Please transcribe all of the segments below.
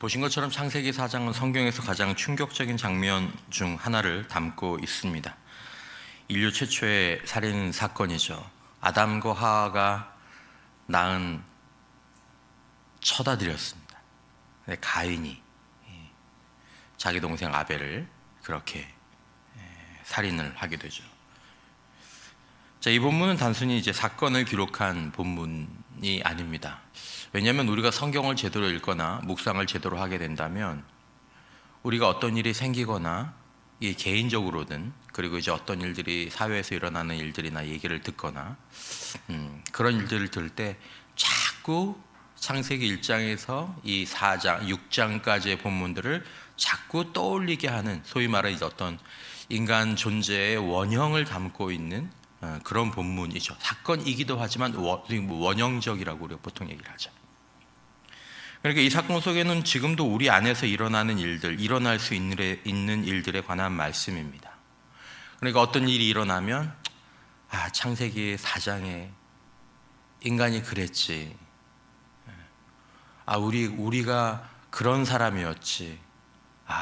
보신 것처럼 창세기 4장은 성경에서 가장 충격적인 장면 중 하나를 담고 있습니다. 인류 최초의 살인 사건이죠. 아담과 하와가 낳은 첫 아들이었습니다. 가인이 자기 동생 아벨을 그렇게 살인을 하게 되죠. 자, 이 본문은 단순히 이제 사건을 기록한 본문이 아닙니다. 왜냐하면 우리가 성경을 제대로 읽거나 묵상을 제대로 하게 된다면 우리가 어떤 일이 생기거나 개인적으로든 그리고 이제 어떤 일들이 사회에서 일어나는 일들이나 얘기를 듣거나 그런 일들을 들을 때 자꾸 창세기 1장에서 이 4장, 6장까지의 본문들을 자꾸 떠올리게 하는, 소위 말하는 어떤 인간 존재의 원형을 담고 있는 그런 본문이죠. 사건이기도 하지만 원형적이라고 우리가 보통 얘기를 하죠. 그러니까 이 사건 속에는 지금도 우리 안에서 일어나는 일들, 일어날 수 있는 일들에 관한 말씀입니다. 그러니까 어떤 일이 일어나면 창세기 4장에 인간이 그랬지, 우리가 그런 사람이었지,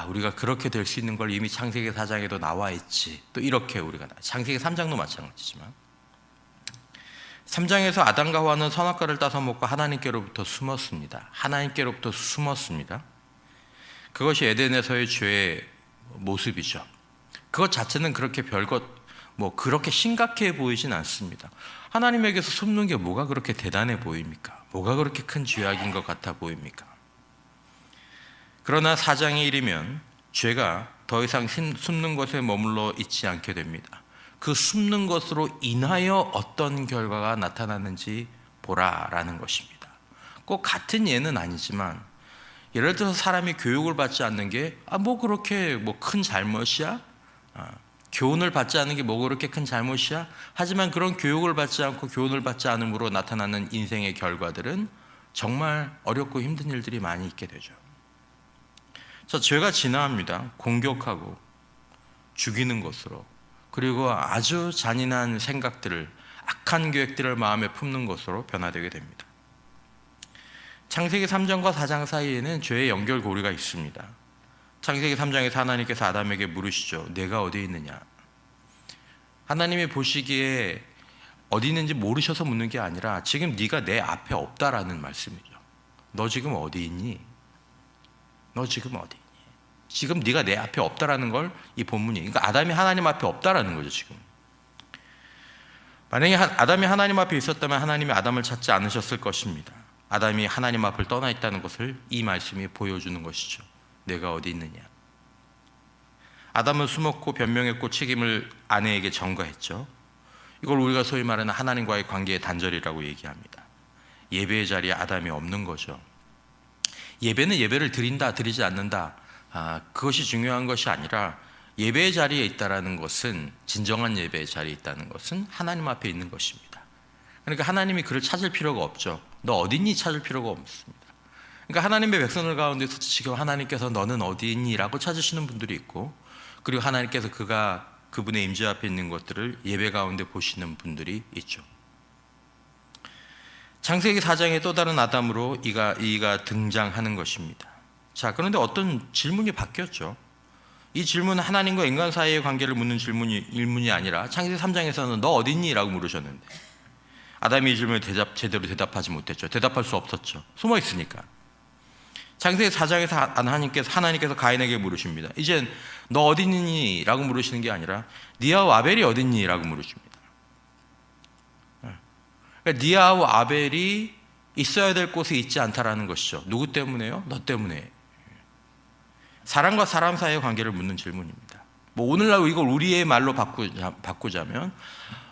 우리가 그렇게 될 수 있는 걸 이미 창세기 4장에도 나와 있지, 또 이렇게 우리가 창세기 3장도 마찬가지지만 3장에서 아담과 하와는 선악과를 따서 먹고 하나님께로부터 숨었습니다. 하나님께로부터 숨었습니다. 그것이 에덴에서의 죄의 모습이죠. 그것 자체는 그렇게 별것 그렇게 심각해 보이진 않습니다. 하나님에게서 숨는 게 뭐가 그렇게 대단해 보입니까? 뭐가 그렇게 큰 죄악인 것 같아 보입니까? 그러나 4장에 이르면 죄가 더 이상 숨는 곳에 머물러 있지 않게 됩니다. 그 숨는 것으로 인하여 어떤 결과가 나타나는지 보라라는 것입니다. 꼭 같은 예는 아니지만 예를 들어서 사람이 교육을 받지 않는 게 그렇게 큰 잘못이야? 교훈을 받지 않는 게 그렇게 큰 잘못이야? 하지만 그런 교육을 받지 않고 교훈을 받지 않음으로 나타나는 인생의 결과들은 정말 어렵고 힘든 일들이 많이 있게 되죠. 죄가 진화합니다. 공격하고 죽이는 것으로, 그리고 아주 잔인한 생각들을, 악한 계획들을 마음에 품는 것으로 변화되게 됩니다. 창세기 3장과 4장 사이에는 죄의 연결고리가 있습니다. 창세기 3장에서 하나님께서 아담에게 물으시죠. 내가 어디 있느냐? 하나님이 보시기에 어디 있는지 모르셔서 묻는 게 아니라 지금 네가 내 앞에 없다라는 말씀이죠. 너 지금 어디 있니? 너 지금 어디 있니? 지금 네가 내 앞에 없다라는 걸 이 본문이, 그러니까 아담이 하나님 앞에 없다라는 거죠. 지금 만약에 아담이 하나님 앞에 있었다면 하나님이 아담을 찾지 않으셨을 것입니다. 아담이 하나님 앞을 떠나 있다는 것을 이 말씀이 보여주는 것이죠. 내가 어디 있느냐? 아담은 숨었고 변명했고 책임을 아내에게 전가했죠. 이걸 우리가 소위 말하는 하나님과의 관계의 단절이라고 얘기합니다. 예배의 자리에 아담이 없는 거죠. 예배는 예배를 드린다, 드리지 않는다, 그것이 중요한 것이 아니라 예배의 자리에 있다라는 것은, 진정한 예배의 자리에 있다는 것은 하나님 앞에 있는 것입니다. 그러니까 하나님이 그를 찾을 필요가 없죠. 너 어디 있니? 찾을 필요가 없습니다. 그러니까 하나님의 백성들 가운데서 지금 하나님께서 너는 어디 있니? 라고 찾으시는 분들이 있고, 그리고 하나님께서 그분의 임재 앞에 있는 것들을 예배 가운데 보시는 분들이 있죠. 창세기 4장의 또 다른 아담으로 이가 등장하는 것입니다. 자, 그런데 어떤 질문이 바뀌었죠. 이 질문은 하나님과 인간 사이의 관계를 묻는 질문이 아니라 창세기 3장에서는 너 어디 있니? 라고 물으셨는데 아담이 이 질문에 제대로 대답하지 못했죠. 대답할 수 없었죠. 숨어 있으니까. 창세기 4장에서 하나님께서 가인에게 물으십니다. 이젠 너 어디 있니? 라고 물으시는 게 아니라 니아와 아벨이 어디 있니? 라고 물으십니다. 그러니까 니아와 아벨이 있어야 될 곳에 있지 않다라는 것이죠. 누구 때문에요? 너 때문에. 사람과 사람 사이의 관계를 묻는 질문입니다. 오늘날 이걸 우리의 말로 바꾸자면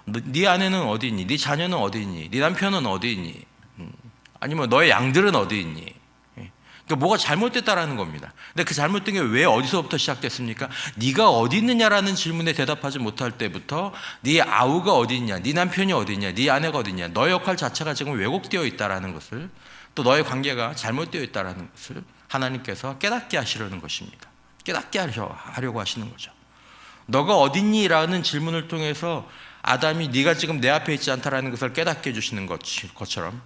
네 아내는 어디 있니? 네 자녀는 어디 있니? 네 남편은 어디 있니? 아니면 너의 양들은 어디 있니? 그러니까 뭐가 잘못됐다라는 겁니다. 근데 그 잘못된 게 왜 어디서부터 시작됐습니까? 네가 어디 있느냐라는 질문에 대답하지 못할 때부터 네 아우가 어디 있냐, 네 남편이 어디 있냐, 네 아내가 어디 있냐, 너의 역할 자체가 지금 왜곡되어 있다라는 것을, 또 너의 관계가 잘못되어 있다라는 것을 하나님께서 깨닫게 하시려는 것입니다. 깨닫게 하려고 하시는 거죠. 너가 어딨니? 라는 질문을 통해서 아담이 네가 지금 내 앞에 있지 않다라는 것을 깨닫게 해주시는 것처럼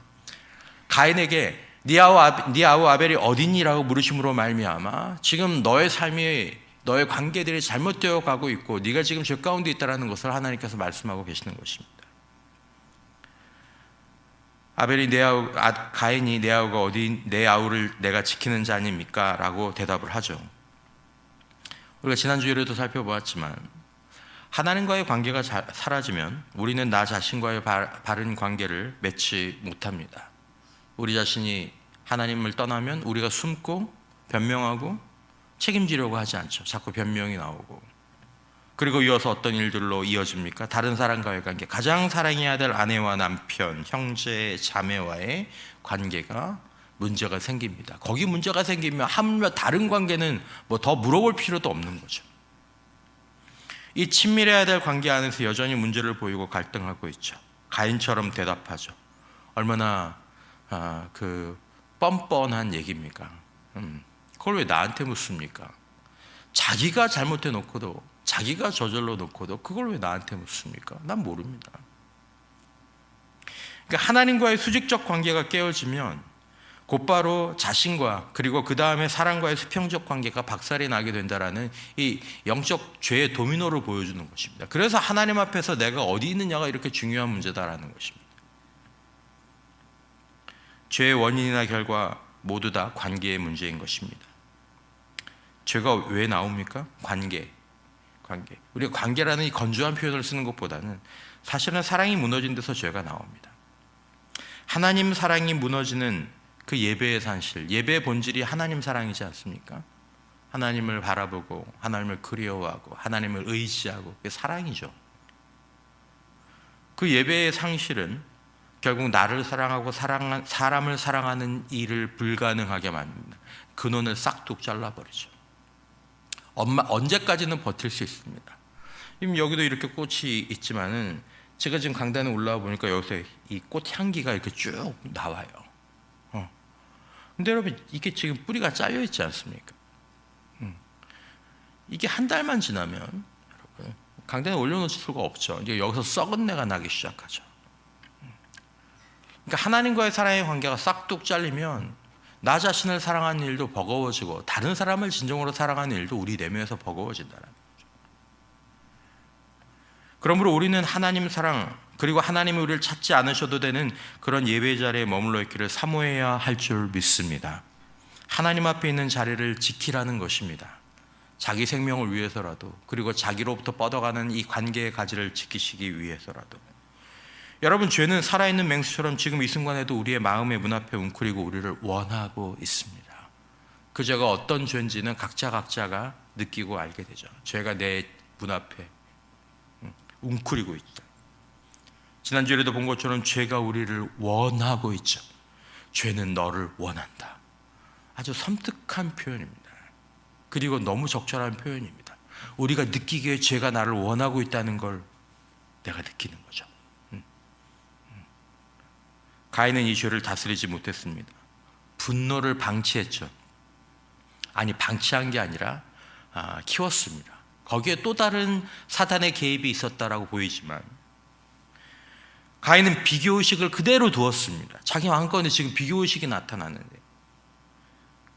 가인에게 네 아우 아벨이 어딨니라고 물으심으로 말미암아 지금 너의 삶이, 너의 관계들이 잘못되어 가고 있고 네가 지금 죄 가운데 있다는 것을 하나님께서 말씀하고 계시는 것입니다. 아벨이 가인이 내 아우가 어디, 내 아우를 내가 지키는 자 아닙니까? 라고 대답을 하죠. 우리가 지난주에도 살펴보았지만 하나님과의 관계가 사라지면 우리는 나 자신과의 바른 관계를 맺지 못합니다. 우리 자신이 하나님을 떠나면 우리가 숨고 변명하고 책임지려고 하지 않죠. 자꾸 변명이 나오고. 그리고 이어서 어떤 일들로 이어집니까? 다른 사람과의 관계, 가장 사랑해야 될 아내와 남편, 형제, 자매와의 관계가 문제가 생깁니다. 거기 문제가 생기면 하물며 다른 관계는 뭐 더 물어볼 필요도 없는 거죠. 이 친밀해야 될 관계 안에서 여전히 문제를 보이고 갈등하고 있죠. 가인처럼 대답하죠. 얼마나 뻔뻔한 얘기입니까? 그걸 왜 나한테 묻습니까? 자기가 잘못해 놓고도, 자기가 저질러 놓고도 그걸 왜 나한테 묻습니까? 난 모릅니다. 그러니까 하나님과의 수직적 관계가 깨어지면 곧바로 자신과 그리고 그 다음에 사람과의 수평적 관계가 박살이 나게 된다라는 이 영적 죄의 도미노를 보여주는 것입니다. 그래서 하나님 앞에서 내가 어디 있느냐가 이렇게 중요한 문제다라는 것입니다. 죄의 원인이나 결과 모두 다 관계의 문제인 것입니다. 죄가 왜 나옵니까? 관계. 우리가 관계라는 이 건조한 표현을 쓰는 것보다는 사실은 사랑이 무너진 데서 죄가 나옵니다. 하나님 사랑이 무너지는 그 예배의 산실, 예배의 본질이 하나님 사랑이지 않습니까? 하나님을 바라보고 하나님을 그리워하고 하나님을 의지하고 그게 사랑이죠. 그 예배의 상실은 결국 나를 사랑하고 사람을 사랑하는 일을 불가능하게 만듭니다. 근원을 싹둑 잘라버리죠. 언제까지는 버틸 수 있습니다. 여기도 이렇게 꽃이 있지만은 제가 지금 강단에 올라와 보니까 여기서 이 꽃 향기가 이렇게 쭉 나와요. 근데 여러분 이게 지금 뿌리가 잘려 있지 않습니까? 이게 한 달만 지나면 여러분 강단에 올려놓을 수가 없죠. 이제 여기서 썩은 내가 나기 시작하죠. 그러니까 하나님과의 사랑의 관계가 싹둑 잘리면 나 자신을 사랑하는 일도 버거워지고 다른 사람을 진정으로 사랑하는 일도 우리 내면에서 버거워진다는 거죠. 그러므로 우리는 하나님 사랑 그리고 하나님이 우리를 찾지 않으셔도 되는 그런 예배 자리에 머물러 있기를 사모해야 할 줄 믿습니다. 하나님 앞에 있는 자리를 지키라는 것입니다. 자기 생명을 위해서라도 그리고 자기로부터 뻗어가는 이 관계의 가지를 지키시기 위해서라도. 여러분 죄는 살아있는 맹수처럼 지금 이 순간에도 우리의 마음의 문 앞에 웅크리고 우리를 원하고 있습니다. 그 죄가 어떤 죄인지는 각자가 느끼고 알게 되죠. 죄가 내 문 앞에 웅크리고 있다. 지난주에도 본 것처럼 죄가 우리를 원하고 있죠. 죄는 너를 원한다. 아주 섬뜩한 표현입니다. 그리고 너무 적절한 표현입니다. 우리가 느끼기에 죄가 나를 원하고 있다는 걸 내가 느끼는 거죠. 가인은 이 죄를 다스리지 못했습니다. 분노를 방치했죠. 아니 방치한 게 아니라 키웠습니다. 거기에 또 다른 사탄의 개입이 있었다라고 보이지만 가인은 비교의식을 그대로 두었습니다. 자기 마음가운데 지금 비교의식이 나타나는데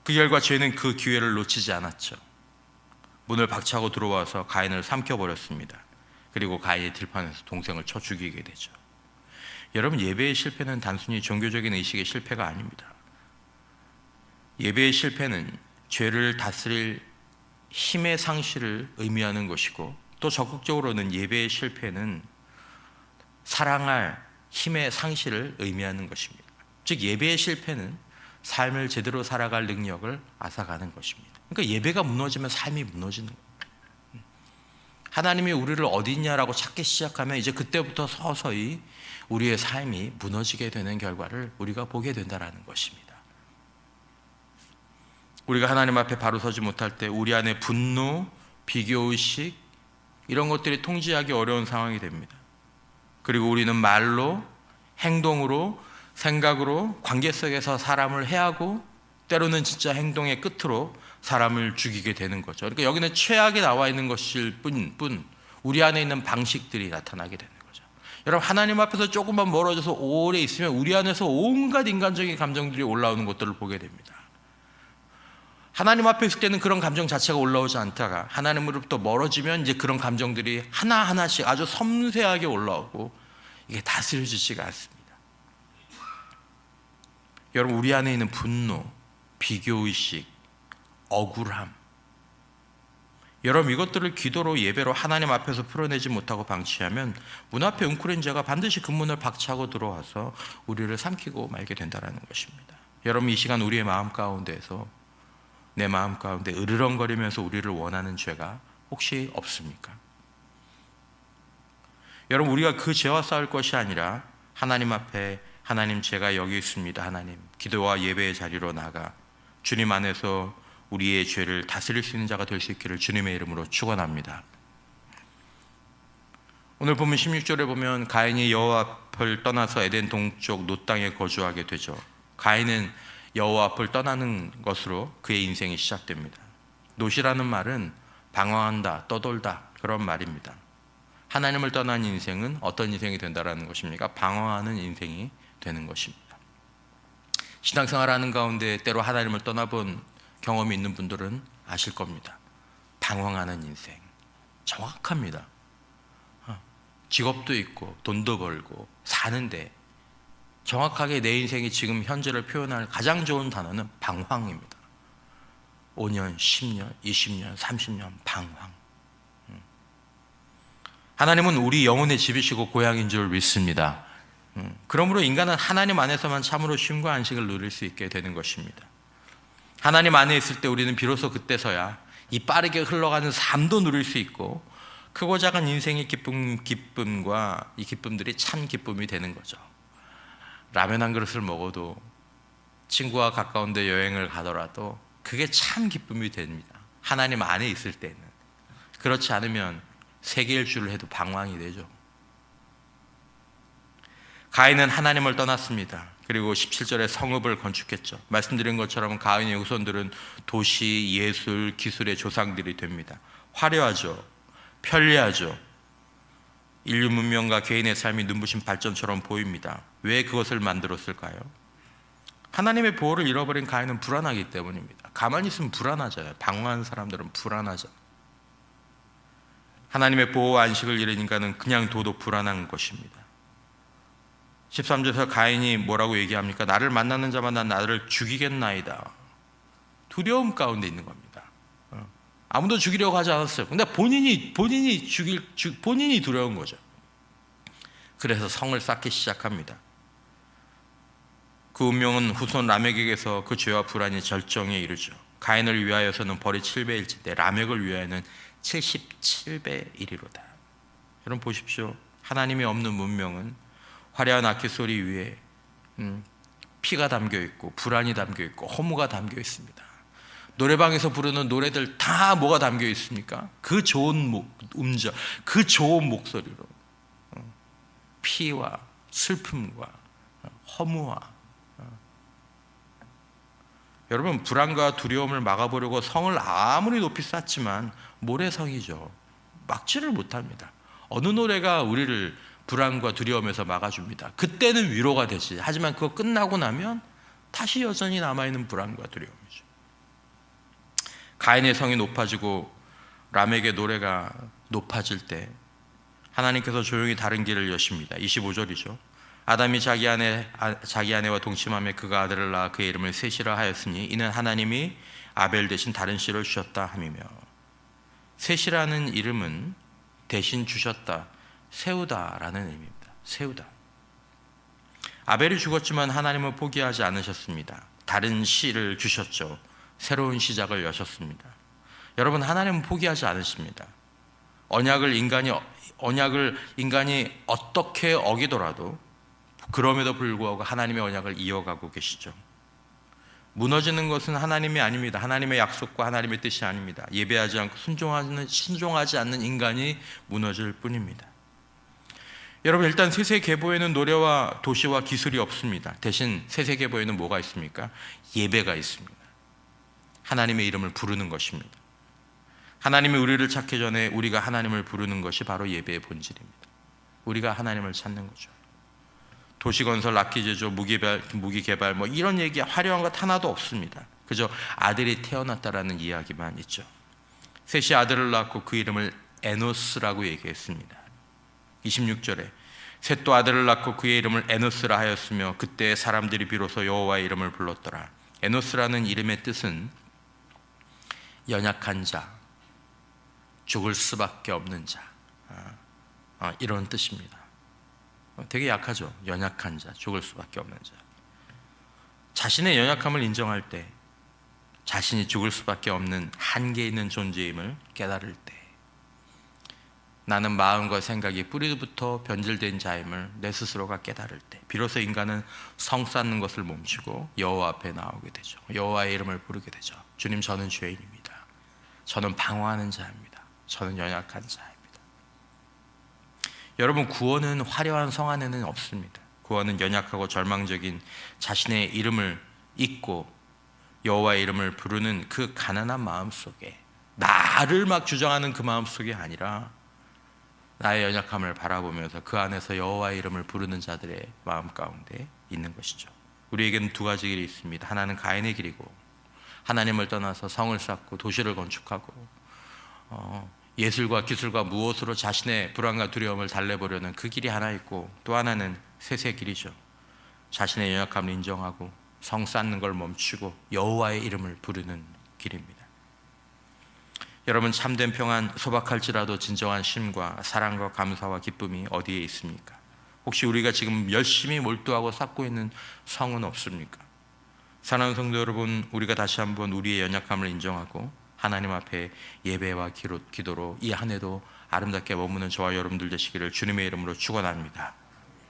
그 결과 죄는 그 기회를 놓치지 않았죠. 문을 박차고 들어와서 가인을 삼켜버렸습니다. 그리고 가인이 들판에서 동생을 쳐 죽이게 되죠. 여러분 예배의 실패는 단순히 종교적인 의식의 실패가 아닙니다. 예배의 실패는 죄를 다스릴 힘의 상실을 의미하는 것이고 또 적극적으로는 예배의 실패는 사랑할 힘의 상실을 의미하는 것입니다. 즉 예배의 실패는 삶을 제대로 살아갈 능력을 앗아가는 것입니다. 그러니까 예배가 무너지면 삶이 무너지는 거예요. 하나님이 우리를 어디 있냐라고 찾기 시작하면 이제 그때부터 서서히 우리의 삶이 무너지게 되는 결과를 우리가 보게 된다는 것입니다. 우리가 하나님 앞에 바로 서지 못할 때 우리 안에 분노, 비교의식 이런 것들이 통제하기 어려운 상황이 됩니다. 그리고 우리는 말로, 행동으로, 생각으로 관계 속에서 사람을 해하고 때로는 진짜 행동의 끝으로 사람을 죽이게 되는 거죠. 그러니까 여기는 최악이 나와 있는 것일 뿐 우리 안에 있는 방식들이 나타나게 되는 거죠. 여러분, 하나님 앞에서 조금만 멀어져서 오래 있으면 우리 안에서 온갖 인간적인 감정들이 올라오는 것들을 보게 됩니다. 하나님 앞에 있을 때는 그런 감정 자체가 올라오지 않다가 하나님으로부터 멀어지면 이제 그런 감정들이 하나하나씩 아주 섬세하게 올라오고 이게 다스려지지가 않습니다. 여러분, 우리 안에 있는 분노, 비교의식, 억울함, 여러분, 이것들을 기도로 예배로 하나님 앞에서 풀어내지 못하고 방치하면 문 앞에 웅크린 자가 반드시 그 문을 박차고 들어와서 우리를 삼키고 말게 된다는 것입니다. 여러분, 이 시간 우리의 마음 가운데에서, 내 마음 가운데 으르렁거리면서 우리를 원하는 죄가 혹시 없습니까? 여러분, 우리가 그 죄와 싸울 것이 아니라 하나님 앞에, 하나님, 제가 여기 있습니다, 하나님, 기도와 예배의 자리로 나가 주님 안에서 우리의 죄를 다스릴 수 있는 자가 될 수 있기를 주님의 이름으로 축원합니다. 오늘 보면 16절에 보면 가인이 여호와 앞을 떠나서 에덴 동쪽 놋 땅에 거주하게 되죠. 가인은 여호와 앞을 떠나는 것으로 그의 인생이 시작됩니다. 놋이라는 말은 방황한다, 떠돌다, 그런 말입니다. 하나님을 떠난 인생은 어떤 인생이 된다라는 것입니까? 방황하는 인생이 되는 것입니다. 신앙생활하는 가운데 때로 하나님을 떠나본 경험이 있는 분들은 아실 겁니다. 방황하는 인생 정확합니다. 직업도 있고 돈도 벌고 사는데 정확하게 내 인생이 지금 현재를 표현할 가장 좋은 단어는 방황입니다. 5년, 10년, 20년, 30년 방황. 하나님은 우리 영혼의 집이시고 고향인 줄 믿습니다. 그러므로 인간은 하나님 안에서만 참으로 쉼과 안식을 누릴 수 있게 되는 것입니다. 하나님 안에 있을 때 우리는 비로소 그때서야 이 빠르게 흘러가는 삶도 누릴 수 있고 크고 작은 인생의 기쁨과 이 기쁨들이 참 기쁨이 되는 거죠. 라면 한 그릇을 먹어도, 친구와 가까운 데 여행을 가더라도 그게 참 기쁨이 됩니다. 하나님 안에 있을 때는. 그렇지 않으면 세계 일주를 해도 방황이 되죠. 가인은 하나님을 떠났습니다. 그리고 17절에 성읍을 건축했죠. 말씀드린 것처럼 가인의 후손들은 도시, 예술, 기술의 조상들이 됩니다. 화려하죠. 편리하죠. 인류 문명과 개인의 삶이 눈부신 발전처럼 보입니다. 왜 그것을 만들었을까요? 하나님의 보호를 잃어버린 가인은 불안하기 때문입니다. 가만히 있으면 불안하잖아요. 방황하는 사람들은 불안하죠. 하나님의 보호와 안식을 잃은 인간은 그냥 둬도 불안한 것입니다. 13절에서 가인이 뭐라고 얘기합니까? 나를 만나는 자마다 나를 죽이겠나이다. 두려움 가운데 있는 겁니다. 아무도 죽이려고 하지 않았어요. 근데 본인이 두려운 거죠. 그래서 성을 쌓기 시작합니다. 그 운명은 후손 라멕에게서 그 죄와 불안이 절정에 이르죠. 가인을 위하여서는 벌이 7배일지대 라멕을 위하여는 77배 이리로다. 여러분 보십시오. 하나님이 없는 문명은 화려한 악기 소리 위에 피가 담겨 있고 불안이 담겨 있고 허무가 담겨 있습니다. 노래방에서 부르는 노래들 다 뭐가 담겨 있습니까? 그 좋은 음절, 그 좋은 목소리로 피와 슬픔과 허무와 여러분 불안과 두려움을 막아보려고 성을 아무리 높이 쌓지만 모래성이죠. 막지를 못합니다. 어느 노래가 우리를 불안과 두려움에서 막아줍니다. 그때는 위로가 되지. 하지만 그거 끝나고 나면 다시 여전히 남아있는 불안과 두려움이죠. 가인의 성이 높아지고 라멕의 노래가 높아질 때 하나님께서 조용히 다른 길을 여십니다. 25절이죠. 아담이 자기 아내와 동침하며 그가 아들을 낳아 그의 이름을 셋이라 하였으니 이는 하나님이 아벨 대신 다른 씨를 주셨다 함이며, 셋이라는 이름은 대신 주셨다, 세우다라는 의미입니다. 세우다. 아벨이 죽었지만 하나님은 포기하지 않으셨습니다. 다른 씨를 주셨죠. 새로운 시작을 여셨습니다. 여러분, 하나님은 포기하지 않으십니다. 언약을 인간이 어떻게 어기더라도 그럼에도 불구하고 하나님의 언약을 이어가고 계시죠. 무너지는 것은 하나님이 아닙니다. 하나님의 약속과 하나님의 뜻이 아닙니다. 예배하지 않고 순종하지 않는 인간이 무너질 뿐입니다. 여러분, 일단 세세계보에는 노래와 도시와 기술이 없습니다. 대신 세세계보에는 뭐가 있습니까? 예배가 있습니다. 하나님의 이름을 부르는 것입니다. 하나님이 우리를 찾기 전에 우리가 하나님을 부르는 것이 바로 예배의 본질입니다. 우리가 하나님을 찾는 거죠. 도시건설, 악기제조, 무기개발 뭐 이런 얘기 화려한 것 하나도 없습니다. 그저 아들이 태어났다라는 이야기만 있죠. 셋이 아들을 낳고 그 이름을 에노스라고 얘기했습니다. 26절에 셋도 아들을 낳고 그의 이름을 에노스라 하였으며 그때 사람들이 비로소 여호와의 이름을 불렀더라. 에노스라는 이름의 뜻은 연약한 자, 죽을 수밖에 없는 자, 이런 뜻입니다. 되게 약하죠. 연약한 자, 죽을 수밖에 없는 자. 자신의 연약함을 인정할 때, 자신이 죽을 수밖에 없는 한계 있는 존재임을 깨달을 때, 나는 마음과 생각이 뿌리부터 변질된 자임을 내 스스로가 깨달을 때, 비로소 인간은 성 쌓는 것을 멈추고 여호와 앞에 나오게 되죠. 여호와의 이름을 부르게 되죠. 주님, 저는 죄인입니다. 저는 방황하는 자입니다. 저는 연약한 자입니다. 여러분, 구원은 화려한 성 안에는 없습니다. 구원은 연약하고 절망적인 자신의 이름을 잊고 여호와의 이름을 부르는 그 가난한 마음 속에, 나를 막 주장하는 그 마음 속이 아니라 나의 연약함을 바라보면서 그 안에서 여호와의 이름을 부르는 자들의 마음 가운데 있는 것이죠. 우리에게는 두 가지 길이 있습니다. 하나는 가인의 길이고, 하나님을 떠나서 성을 쌓고 도시를 건축하고 예술과 기술과 무엇으로 자신의 불안과 두려움을 달래보려는 그 길이 하나 있고, 또 하나는 셋의 길이죠. 자신의 연약함을 인정하고 성 쌓는 걸 멈추고 여호와의 이름을 부르는 길입니다. 여러분, 참된 평안 소박할지라도 진정한 쉼과 사랑과 감사와 기쁨이 어디에 있습니까? 혹시 우리가 지금 열심히 몰두하고 쌓고 있는 성은 없습니까? 사랑하는 성도 여러분, 우리가 다시 한번 우리의 연약함을 인정하고 하나님 앞에 예배와 기도로 이 한 해도 아름답게 머무는 저와 여러분들 되시기를 주님의 이름으로 축원합니다.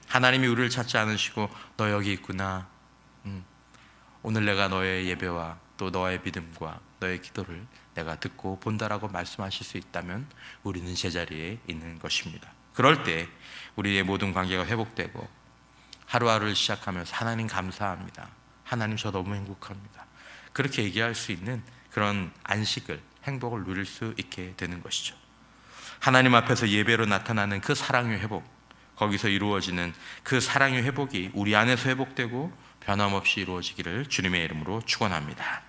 하나님이 우리를 찾지 않으시고 너 여기 있구나, 오늘 내가 너의 예배와 또 너의 믿음과 너의 기도를 내가 듣고 본다라고 말씀하실 수 있다면 우리는 제자리에 있는 것입니다. 그럴 때 우리의 모든 관계가 회복되고 하루하루를 시작하면서 하나님 감사합니다, 하나님 저 너무 행복합니다, 그렇게 얘기할 수 있는 그런 안식을, 행복을 누릴 수 있게 되는 것이죠. 하나님 앞에서 예배로 나타나는 그 사랑의 회복, 거기서 이루어지는 그 사랑의 회복이 우리 안에서 회복되고 변함없이 이루어지기를 주님의 이름으로 축원합니다.